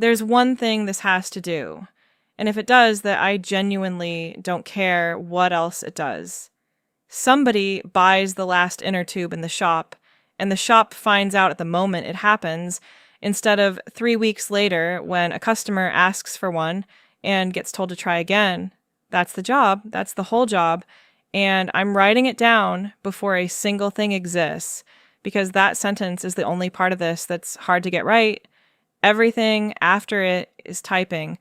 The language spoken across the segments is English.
There's one thing this has to do, and if it does, that I genuinely don't care what else it does. Somebody buys the last inner tube in the shop, and the shop finds out at the moment it happens, instead of 3 weeks later when a customer asks for one and gets told to try again. That's the job. That's the whole job. And I'm writing it down before a single thing exists, because that sentence is the only part of this that's hard to get right. Everything after it is typing.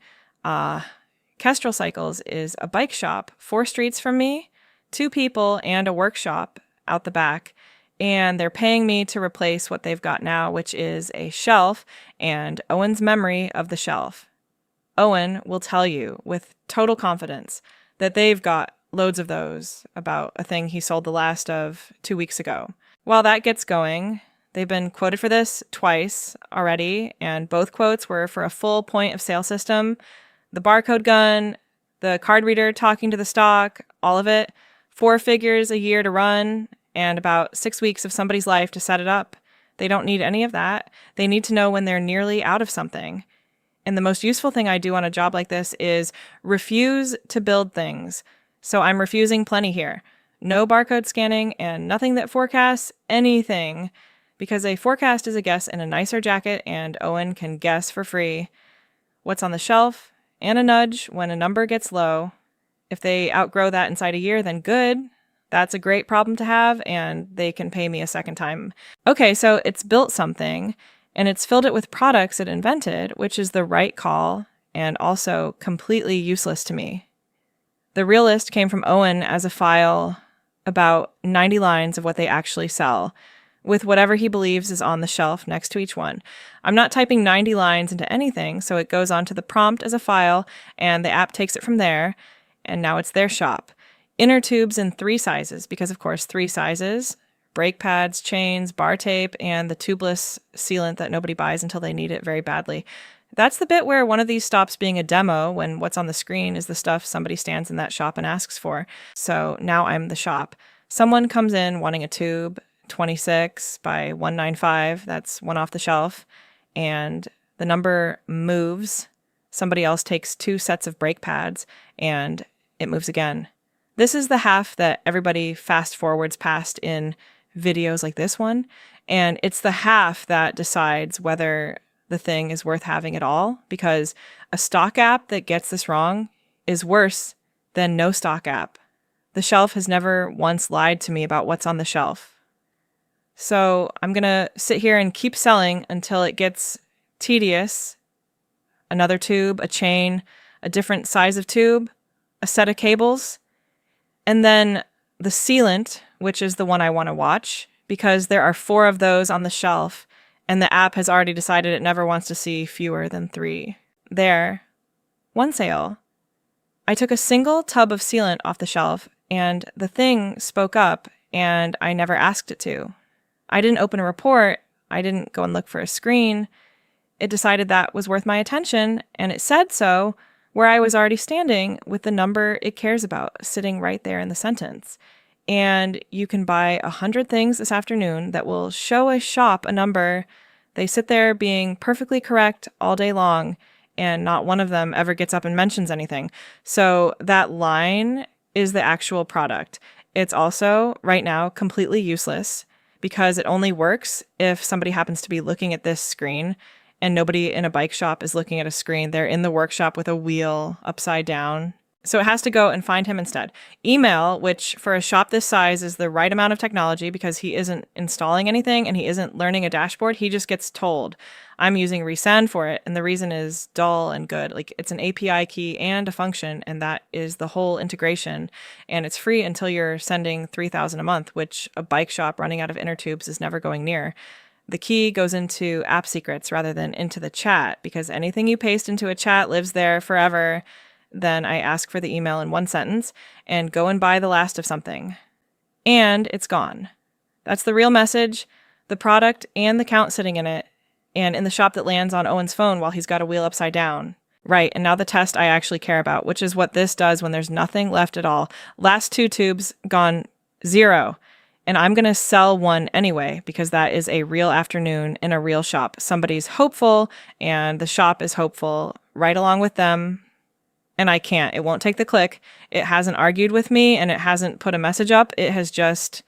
Kestrel Cycles is a bike shop 4 streets from me, 2 people, and a workshop out the back. And they're paying me to replace what they've got now, which is a shelf and Owen's memory of the shelf. Owen will tell you with total confidence that they've got loads of those about a thing he sold the last of 2 weeks ago. While that gets going, they've been quoted for this twice already, and both quotes were for a full point of sale system, the barcode gun, the card reader talking to the stock, all of it, 4 figures a year to run, and about 6 weeks of somebody's life to set it up. They don't need any of that. They need to know when they're nearly out of something. And the most useful thing I do on a job like this is refuse to build things. So I'm refusing plenty here. No barcode scanning and nothing that forecasts anything, because a forecast is a guess in a nicer jacket, and Owen can guess for free what's on the shelf and a nudge when a number gets low. If they outgrow that inside a year, then good. That's a great problem to have, and they can pay me a second time. Okay, so it's built something, and it's filled it with products it invented, which is the right call and also completely useless to me. The real list came from Owen as a file, about 90 lines of what they actually sell, with whatever he believes is on the shelf next to each one. I'm not typing 90 lines into anything, so it goes onto the prompt as a file, and the app takes it from there, and now it's their shop. Inner tubes in 3 sizes, because of course 3 sizes: brake pads, chains, bar tape, and the tubeless sealant that nobody buys until they need it very badly. That's the bit where one of these stops being a demo when what's on the screen is the stuff somebody stands in that shop and asks for. So now I'm the shop. Someone comes in wanting a tube, 26 by 195, that's one off the shelf, and the number moves. Somebody else takes 2 sets of brake pads, and it moves again. This is the half that everybody fast forwards past in videos like this one, and it's the half that decides whether the thing is worth having at all, because a stock app that gets this wrong is worse than no stock app. The shelf has never once lied to me about what's on the shelf. So I'm going to sit here and keep selling until it gets tedious. Another tube, a chain, a different size of tube, a set of cables, and then the sealant, which is the one I want to watch, because there are 4 of those on the shelf, and the app has already decided it never wants to see fewer than 3. There. 1 sale. I took a single tub of sealant off the shelf, and the thing spoke up, and I never asked it to. I didn't open a report. I didn't go and look for a screen. It decided that was worth my attention, and it said so where I was already standing with the number it cares about sitting right there in the sentence. And you can buy 100 things this afternoon that will show a shop a number. They sit there being perfectly correct all day long, and not one of them ever gets up and mentions anything. So that line is the actual product. It's also, right now, completely useless, because it only works if somebody happens to be looking at this screen, and nobody in a bike shop is looking at a screen. They're in the workshop with a wheel upside down. So it has to go and find him instead. Email, which for a shop this size is the right amount of technology, because he isn't installing anything and he isn't learning a dashboard. He just gets told. I'm using Resend for it, and the reason is dull and good. Like, it's an API key and a function, and that is the whole integration. And it's free until you're sending $3,000 a month, which a bike shop running out of inner tubes is never going near. The key goes into app secrets rather than into the chat, because anything you paste into a chat lives there forever. Then I ask for the email in 1 sentence and go and buy the last of something. And it's gone. That's the real message, the product and the count sitting in it, and in the shop that lands on Owen's phone while he's got a wheel upside down. Right, and now the test I actually care about, which is what this does when there's nothing left at all. Last 2 tubes gone 0. And I'm going to sell one anyway, because that is a real afternoon in a real shop. Somebody's hopeful and the shop is hopeful right along with them. And I can't. It won't take the click. It hasn't argued with me and it hasn't put a message up. It has just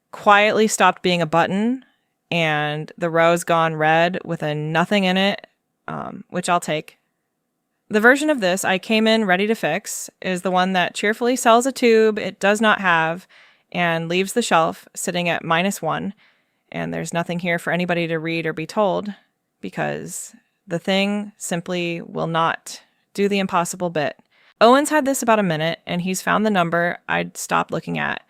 quietly stopped being a button and the row's gone red with a nothing in it, which I'll take. The version of this I came in ready to fix is the one that cheerfully sells a tube it does not have and leaves the shelf sitting at -1. And there's nothing here for anybody to read or be told because the thing simply will not do the impossible bit. Owen's had this about a minute and he's found the number I'd stopped looking at.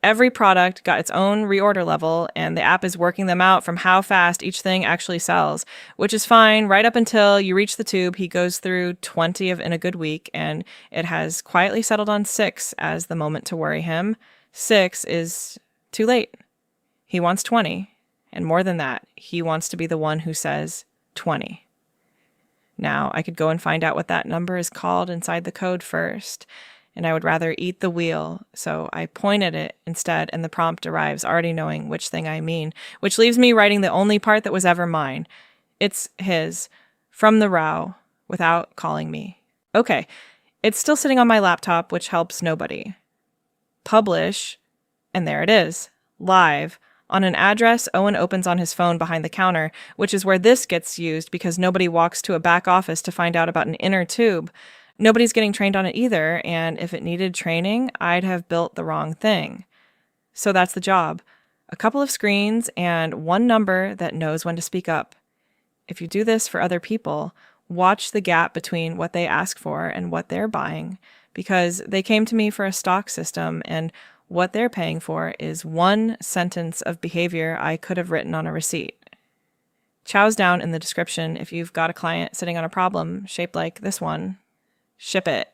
Every product got its own reorder level, and the app is working them out from how fast each thing actually sells, which is fine right up until you reach the tube. He goes through 20 in a good week, and it has quietly settled on 6 as the moment to worry him. 6 is too late. He wants 20, and more than that, he wants to be the one who says 20. Now, I could go and find out what that number is called inside the code first, and I would rather eat the wheel, so I point at it instead, and the prompt arrives already knowing which thing I mean, which leaves me writing the only part that was ever mine. It's his, from the row, without calling me. Okay, it's still sitting on my laptop, which helps nobody. Publish, and there it is, live, on an address Owen opens on his phone behind the counter, which is where this gets used because nobody walks to a back office to find out about an inner tube. Nobody's getting trained on it either, and if it needed training, I'd have built the wrong thing. So that's the job. A couple of screens and one number that knows when to speak up. If you do this for other people, watch the gap between what they ask for and what they're buying, because they came to me for a stock system, and what they're paying for is one sentence of behavior I could have written on a receipt. Chow's down in the description if you've got a client sitting on a problem shaped like this one. Ship it.